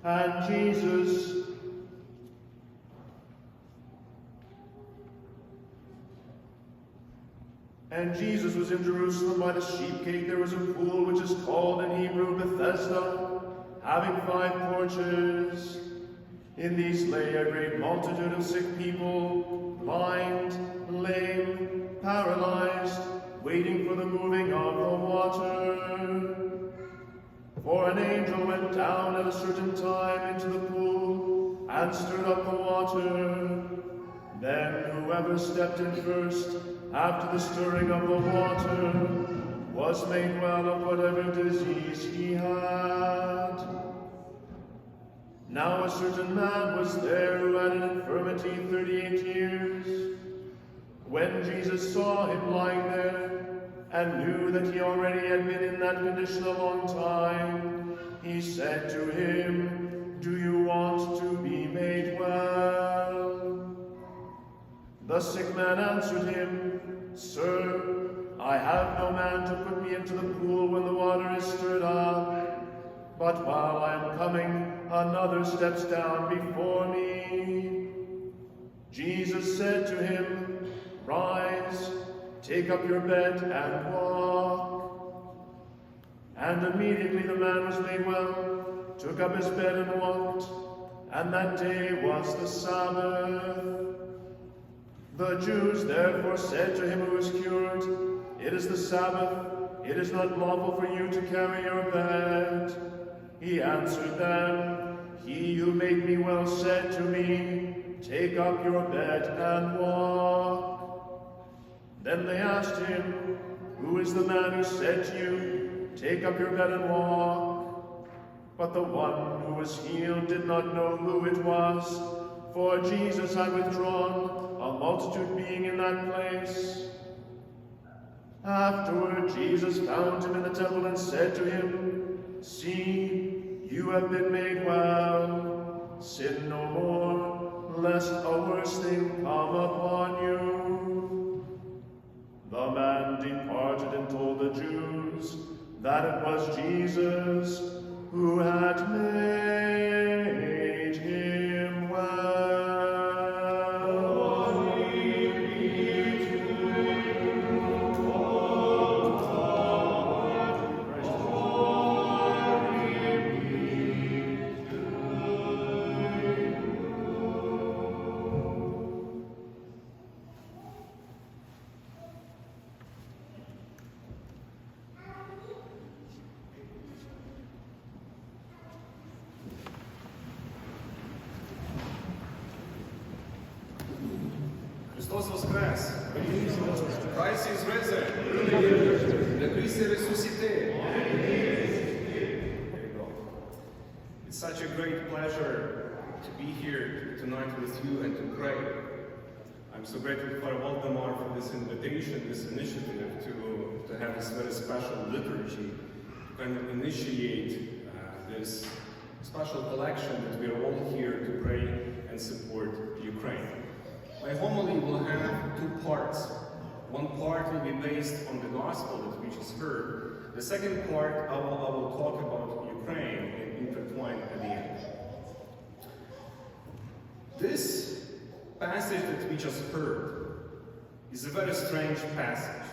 And Jesus, was in Jerusalem by the sheep gate. There was a pool which is called in Hebrew Bethesda, having 5 porches. In these lay a great multitude of sick people, blind, lame, paralyzed, waiting for the moving of the water. For an angel went down at a certain time into the pool and stirred up the water. Then whoever stepped in first after the stirring of the water was made well of whatever disease he had. Now a certain man was there who had an infirmity 38 years. When Jesus saw him lying there, and knew that he already had been in that condition a long time, he said to him, "Do you want to be made well?" The sick man answered him, "Sir, I have no man to put me into the pool when the water is stirred up. But while I am coming, another steps down before me." Jesus said to him, "Rise, take up your bed and walk." And immediately the man was made well, took up his bed and walked, and that day was the Sabbath. The Jews therefore said to him who was cured, "It is the Sabbath, it is not lawful for you to carry your bed." He answered them, "He who made me well said to me, 'Take up your bed and walk.'" Then they asked him, "Who is the man who said to you, 'Take up your bed and walk'?" But the one who was healed did not know who it was, for Jesus had withdrawn, a multitude being in that place. Afterward Jesus found him in the temple and said to him, "See, you have been made well. Sin no more, lest a worse thing come upon you." The man departed and told the Jews that it was Jesus who had made him well. Христос Воскрес! Christ is risen! Le Christ est ressuscité! There you go. It's such a great pleasure to be here tonight with you and to pray. I'm so grateful for Waldemar for this invitation, this initiative to have this very special liturgy, to kind of initiate this special collection that we are all here to pray and support Ukraine. My homily will have 2 parts. One part will be based on the gospel that we just heard. The second part, I will talk about Ukraine and intertwine at the end. This passage that we just heard is a very strange passage.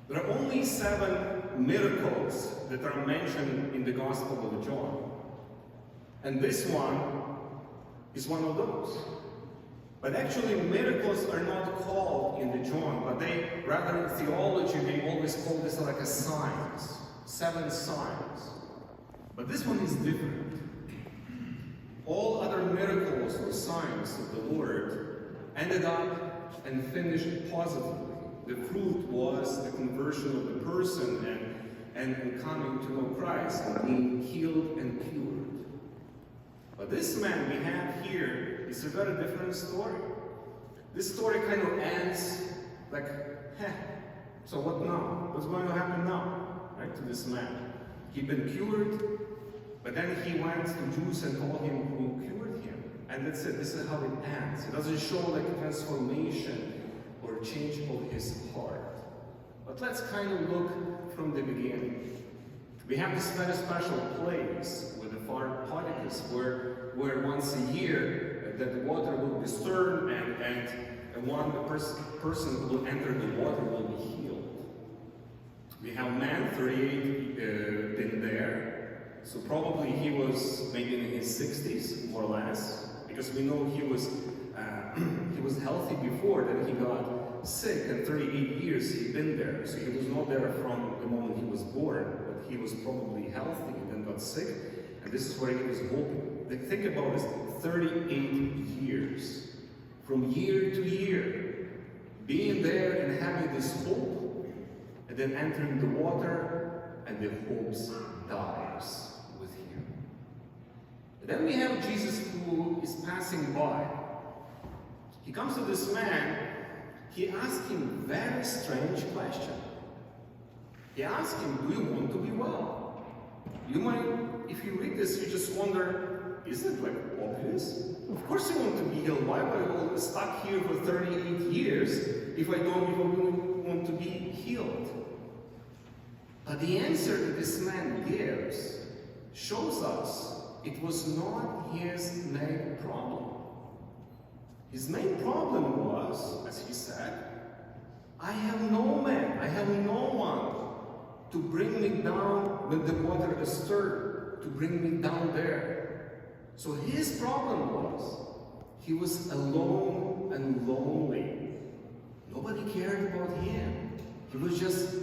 There are only 7 miracles that are mentioned in the Gospel of John. And this one is one of those. But actually, miracles are not called in the John, but rather in theology, they always call this like a signs, 7 signs. But this one is different. All other miracles or signs of the Lord ended up and finished positively. The fruit was the conversion of the person and coming to know Christ and being healed and cured. But this man we have here is a very different story. This story kind of ends like, so what now? What's going to happen now? Right, to this man. He'd been cured, but then he went to Jews and told him who cured him. And that's it. This is how it ends. It doesn't show like a transformation or a change of his heart. But let's kind of look from the beginning. We have this very special place with the Particus where once a year that the water will be stirred and one person who will enter the water will be healed. We have man 38 been there, so probably he was maybe in his 60s more or less, because we know he was healthy before, then he got sick, and 38 years he'd been there, so he was not there from the moment he was born, but he was probably healthy and then got sick, and this is where he was hoping. Think about this, 38 years, from year to year, being there and having this hope, and then entering the water, and the hope dies with him. And then we have Jesus who is passing by. He comes to this man, he asks him a very strange question. He asks him, do you want to be well? You might, if you read this, you just wonder, is it like obvious? Of course you want to be healed. Why am I stuck here for 38 years if I don't even want to be healed? But the answer that this man gives shows us it was not his main problem. His main problem was, as he said, I have no man, I have no one to bring me down when the water is stirred, to bring me down there. So his problem was, he was alone and lonely. Nobody cared about him. He was just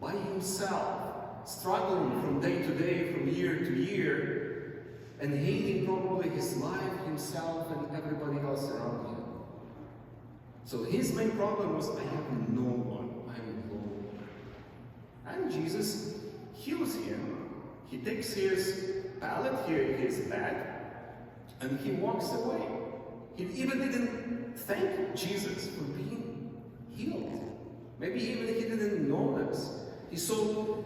by himself, struggling from day to day, from year to year, and hating probably his life, himself, and everybody else around him. So his main problem was, I have no one, I'm alone. And Jesus heals him. He takes his pallet here, his bag, and he walks away. He even didn't thank Jesus for being healed. Maybe even he didn't notice. He's so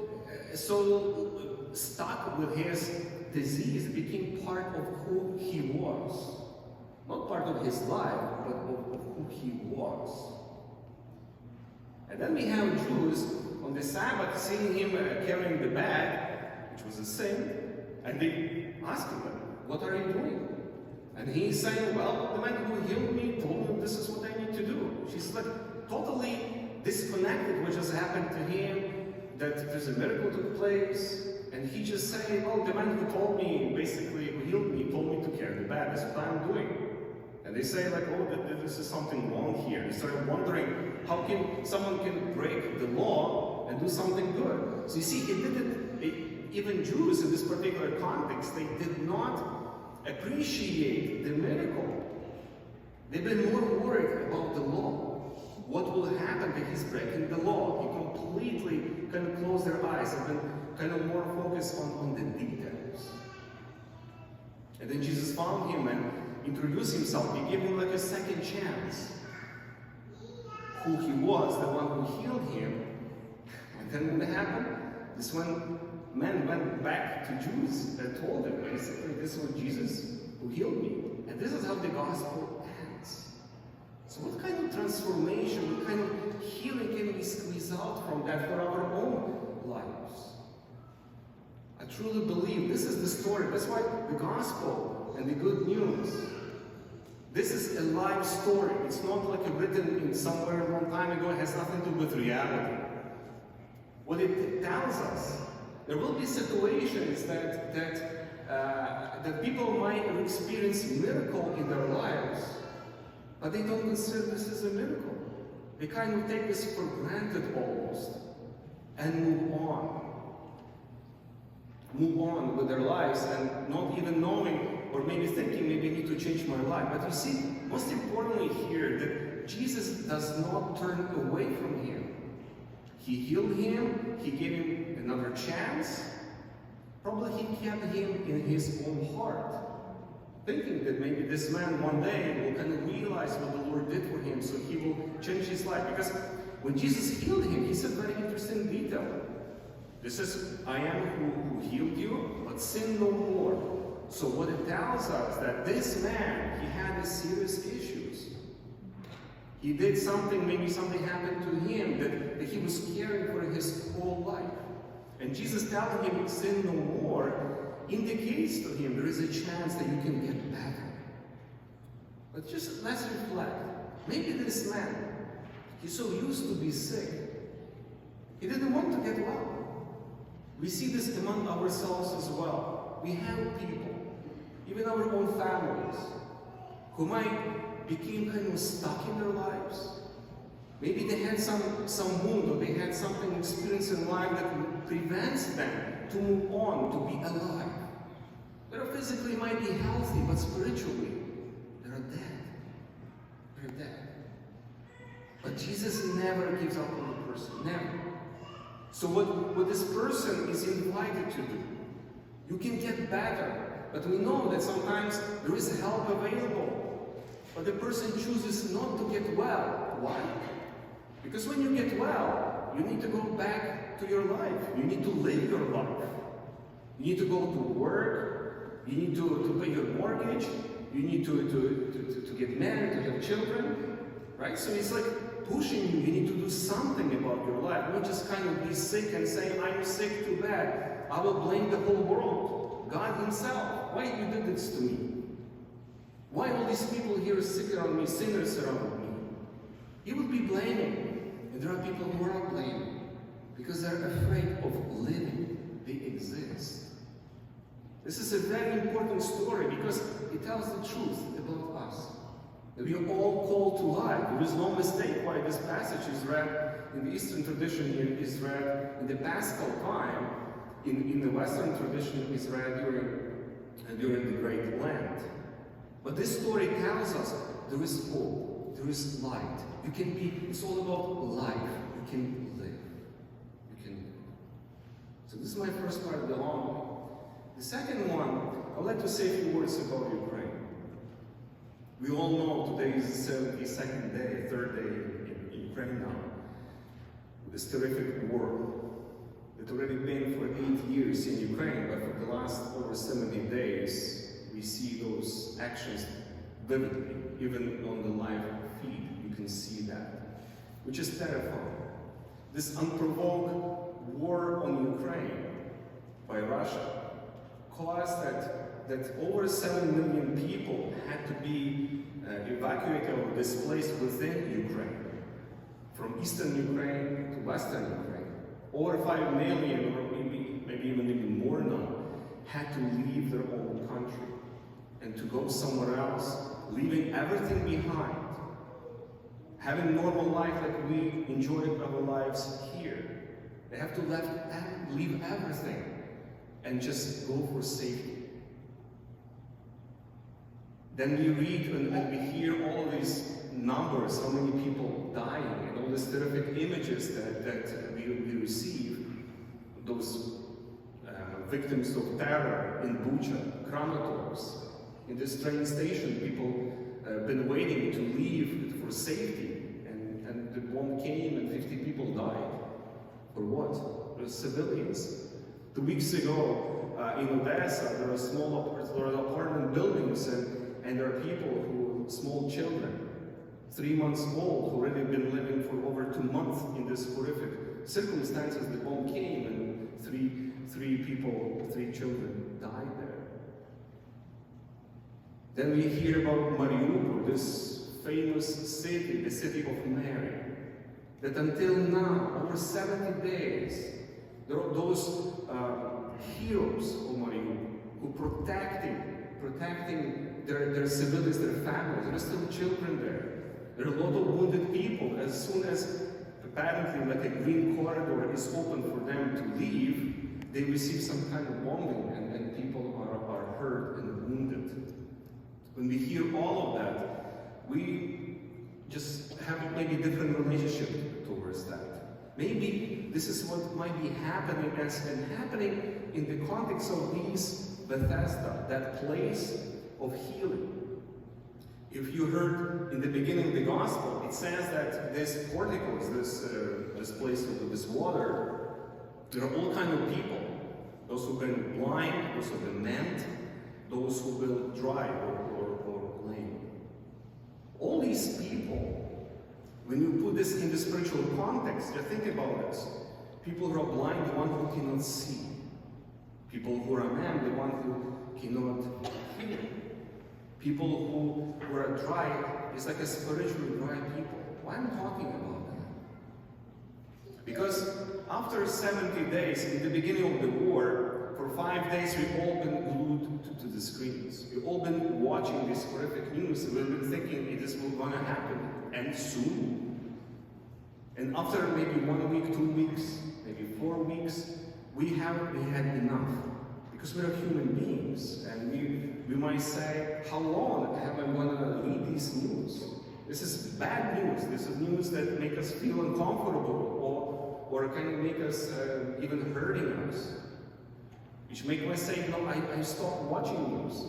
stuck with his disease, it became part of who he was. Not part of his life, but of who he was. And then we have Jews on the Sabbath seeing him carrying the bag, which was a sin, and they ask him, what are you doing? And he's saying, well, the man who healed me told me this is what I need to do. She's like totally disconnected what just happened to him, that there's a miracle took place, and he just saying, well, the man who told me, basically, who healed me, told me to carry the bag, that's what I'm doing. And they say like, oh, this is something wrong here. They start wondering, how can someone can break the law and do something good? So you see, even Jews in this particular context, they did not appreciate the miracle. They've been more worried about the law. What will happen if he's breaking the law? He completely kind of closed their eyes and been kind of more focused on the details. And then Jesus found him and introduced himself. He gave him like a second chance. Who he was, the one who healed him. And then what happened? This one man went back to Jews and told them, basically, this was Jesus who healed me. And this is how the gospel ends. So what kind of transformation, what kind of healing can we squeeze out from that for our own lives? I truly believe this is the story. That's why the gospel and the good news, this is a life story. It's not like written in somewhere a long time ago. It has nothing to do with reality. What it tells us, there will be situations that people might experience miracle in their lives, but they don't consider this as a miracle. They kind of take this for granted almost and move on. Move on with their lives and not even knowing or maybe thinking, maybe I need to change my life. But you see, most importantly here, that Jesus does not turn away from him. He healed him, he gave him another chance. Probably he kept him in his own heart, thinking that maybe this man one day will kind of realize what the Lord did for him, so he will change his life. Because when Jesus healed him, he said very interesting detail. This is, I am who healed you, but sin no more. So what it tells us that this man, he had serious issues. He did something, maybe something happened to him that he was caring for his whole life. And Jesus telling him, sin no more, indicates to him there is a chance that you can get better. But just let's reflect. Maybe this man, he's so used to be sick, he didn't want to get well. We see this among ourselves as well. We have people, even our own families, who might become kind of stuck in their lives. Maybe they had some wound, or they had something experienced in life that prevents them to move on, to be alive. They physically might be healthy, but spiritually, they're dead. They're dead. But Jesus never gives up on the person, never. So what this person is invited to do, you can get better, but we know that sometimes there is help available. But the person chooses not to get well. Why? Because when you get well, you need to go back to your life. You need to live your life. You need to go to work. You need to pay your mortgage. You need to get married, to have children. Right? So it's like pushing you. You need to do something about your life. Not just kind of be sick and say, I'm sick, too bad. I will blame the whole world. God himself. Why you did this to me? Why all these people here are sick around me, sinners around me? He would be blaming. And there are people who are not blaming because they're afraid of living. They exist. This is a very important story because it tells the truth about us. That we are all called to life. There is no mistake why this passage is read in the Eastern tradition. It is read in the Paschal time. In the Western tradition, it is read during the Great Lent. But this story tells us there is hope, there is light. You can be, it's all about life. You can live. You can live. So this is my first part, belonging. The second one, I'd like to say a few words about Ukraine. We all know today is the 72nd day, third day in Ukraine now. This terrific war. It's already been for 8 years in Ukraine, but for the last over 70 days, we see those actions vividly, even on the live feed. You can see that, which is terrifying. This unprovoked war on Ukraine by Russia caused that over 7 million people had to be evacuated or displaced within Ukraine, from eastern Ukraine to western Ukraine. Over 5 million, or maybe even more now, had to leave their own country and to go somewhere else, leaving everything behind, having normal life like we enjoyed our lives here. They have to leave everything and just go for safety. Then we read and we hear all of these numbers, how many people dying, and all these terrific images that we receive, those victims of terror in Bucha, Kramatorsk. In this train station, people have been waiting to leave for safety, and the bomb came and 50 people died. For what? They're civilians. 2 weeks ago in Odessa, there are apartment buildings, and there are people small children, 3 months old, who already been living for over 2 months in this horrific circumstances. The bomb came and three children died there. Then we hear about Mariupol, this famous city, the city of Mary, that until now, over 70 days, there are those heroes of Mariupol who protecting their civilians, their families. There are still children there. There are a lot of wounded people. As soon as apparently like a green corridor is open for them to leave, they receive some kind of bombing, and people are hurt and wounded. When we hear all of that, we just have maybe a different relationship towards that. Maybe this is what might be happening, and happening in the context of these Bethesda, that place of healing. If you heard in the beginning of the gospel, it says that this porticos, this place of this water, there are all kinds of people. Those who've been blind, those who've been maimed, those who will drive or lame. All these people, when you put this in the spiritual context, just think about this. People who are blind, the one who cannot see. People who are maimed, the one who cannot hear. People who are dry, it's like a spiritually dry people. Why am I talking about that? Because after 70 days, in the beginning of the war, for 5 days we've all been glued to the screens. We've all been watching this horrific news, and we've been thinking this will gonna happen, and soon. And after maybe 1 week, 2 weeks, maybe 4 weeks, we had enough. Because we are human beings, and we might say, how long am I going to read these news? This is bad news. This is news that make us feel uncomfortable, or kind of make us even hurting us. Which make me say, no, I stop watching news.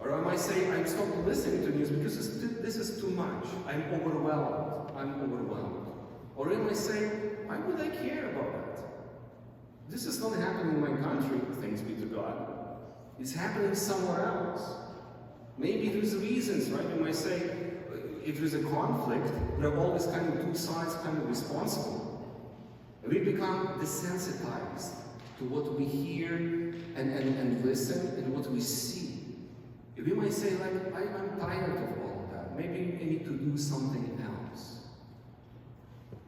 Or I might say, I stop listening to news because this is too much. I'm overwhelmed. Or I might say, why would I care about that? This is not happening in my country, thanks be to God. It's happening somewhere else. Maybe there's reasons, right? You might say, if there's a conflict, there are always kind of two sides kind of responsible. And we become desensitized to what we hear and listen and what we see. We might say, like, I'm tired of all of that. Maybe I need to do something else.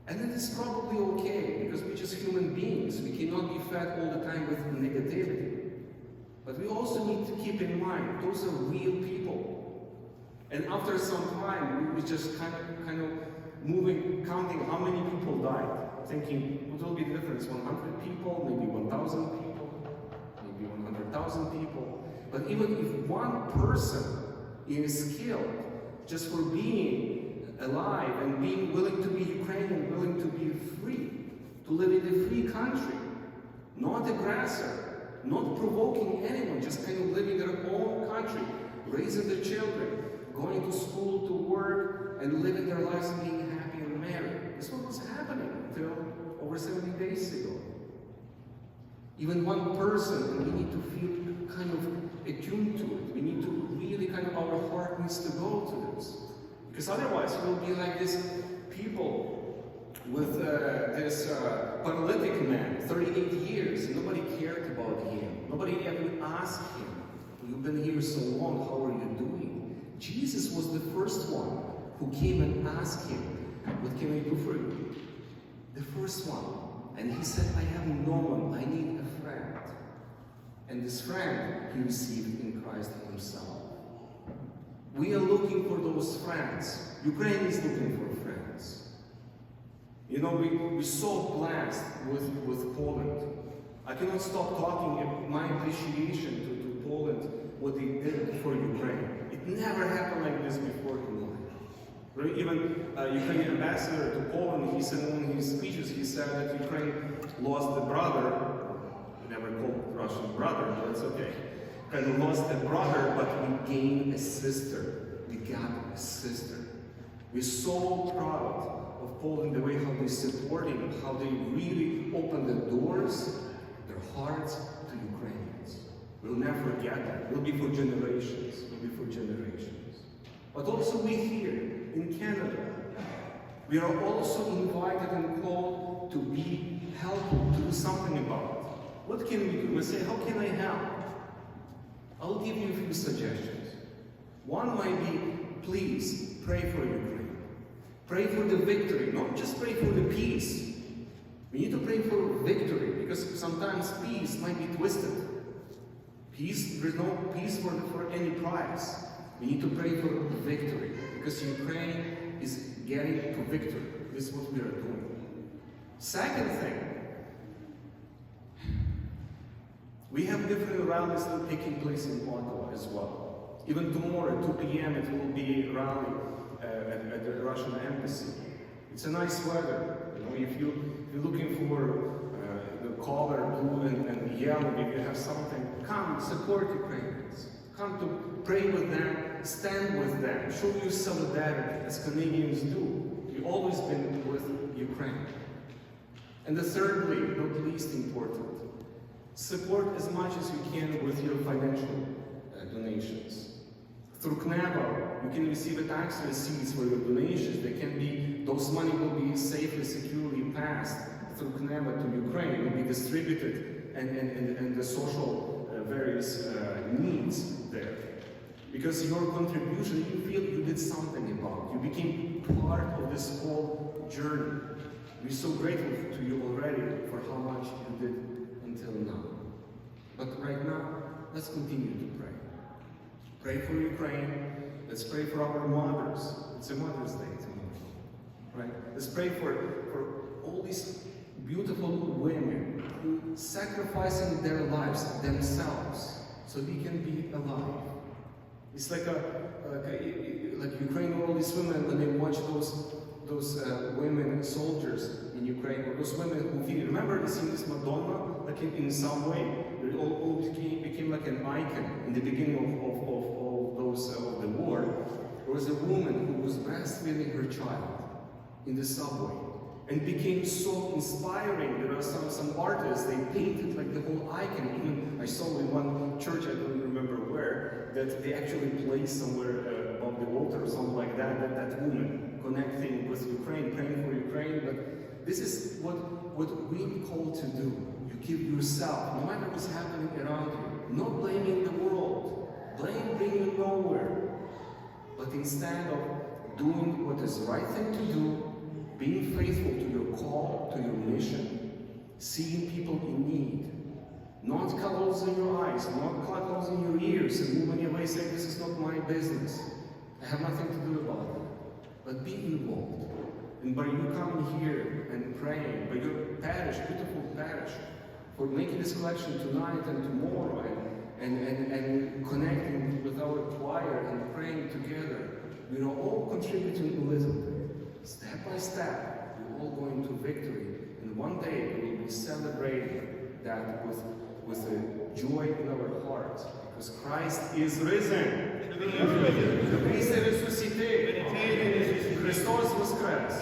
And it is probably okay, because we're just human beings. We cannot be fed all the time with negativity. But we also need to keep in mind, those are real people. And after some time, we just kind of moving, counting how many people died, thinking, what will be the difference? 100 people, maybe 1,000 people, maybe 100,000 people. But even if one person is killed just for being alive and being willing to be Ukrainian, willing to be free, to live in a free country, not aggressor, not provoking anyone, just kind of living their own country, raising their children, going to school, to work, and living their lives and being happy and married. This is what was happening until over 70 days ago. Even one person, and we need to feel kind of attuned to it. We need to really kind of, our heart needs to go to this. Because otherwise we'll be like this people with this paralytic man, 38 years, and nobody cared about him. Nobody even asked him, you've been here so long, how are you doing? Jesus was the first one who came and asked him, what can I do for you? The first one. And he said, I have no one, I need a friend. And this friend he received in Christ himself. We are looking for those friends. Ukraine is looking for friends. You know, we're so blessed with Poland. I cannot stop talking about my appreciation to Poland, what they did for Ukraine. It never happened like this before in life. Right? Even Ukrainian ambassador to Poland, he said in his speeches, he said that Ukraine lost a brother. We never called Russian brother, but it's okay. Kind of lost a brother, but we gained a sister. We got a sister. We're so proud of Poland, the way how they supporting, how they really open the doors, their hearts to Ukrainians. We'll never forget that. We'll be for generations. We'll be for generations. But also we here in Canada, we are also invited and called to be helpful, to do something about it. What can we do? We say, how can I help? I'll give you a few suggestions. One might be, please pray for Ukraine. Pray for the victory, not just pray for the peace. We need to pray for victory, because sometimes peace might be twisted. Peace, there's no peace for any price. We need to pray for victory, because Ukraine is getting to victory. This is what we are doing. Second thing, we have different rallies that are taking place in Ottawa as well. Even tomorrow, 2 p.m., it will be a rally at the Russian embassy. It's a nice weather. You know, if you're looking for the color blue and yellow, if you have something, come support Ukrainians. Come to pray with them, stand with them, show your solidarity as Canadians do. We've always been with Ukraine. And the thirdly, not least important, support as much as you can with your financial donations. Through KNABA, you can receive a tax receipts for your donations. Those money will be safely, securely passed through KNEMA to Ukraine will be distributed and the social various needs there. Because your contribution, you feel you did something about it. You became part of this whole journey. We're so grateful to you already for how much you did until now. But right now, let's continue to pray. Pray for Ukraine. Let's pray for our mothers. It's a Mother's Day tomorrow, right? Let's pray for all these beautiful women who sacrificing their lives themselves so they can be alive. It's like Ukraine, all these women, when they watch those women soldiers in Ukraine, or those women who feel, remember the scene, this Madonna, like in some way, it all became like an icon in the beginning of the war. There was a woman who was breastfeeding her child in the subway, and became so inspiring. There are some artists, they painted like the whole icon. Even I saw in one church, I don't remember where, that they actually placed somewhere above the altar or something like that, that woman connecting with Ukraine, praying for Ukraine. But this is what we're called to do. You give yourself, no matter what's happening around you, not blaming the world. Blame bringing you nowhere. But instead of doing what is the right thing to do, being faithful to your call, to your mission, seeing people in need, not closing your eyes, not closing your ears and moving away saying, this is not my business. I have nothing to do about it. But be involved. And by you coming here and praying, by your parish, beautiful parish, for making this collection tonight and tomorrow, and connecting with our choir and praying together, we are all contributing a little bit. Step by step, we're all going to victory. And one day we will be celebrating that with a joy in our hearts, because Christ is risen. Christ est ressuscité. Christos воскрес.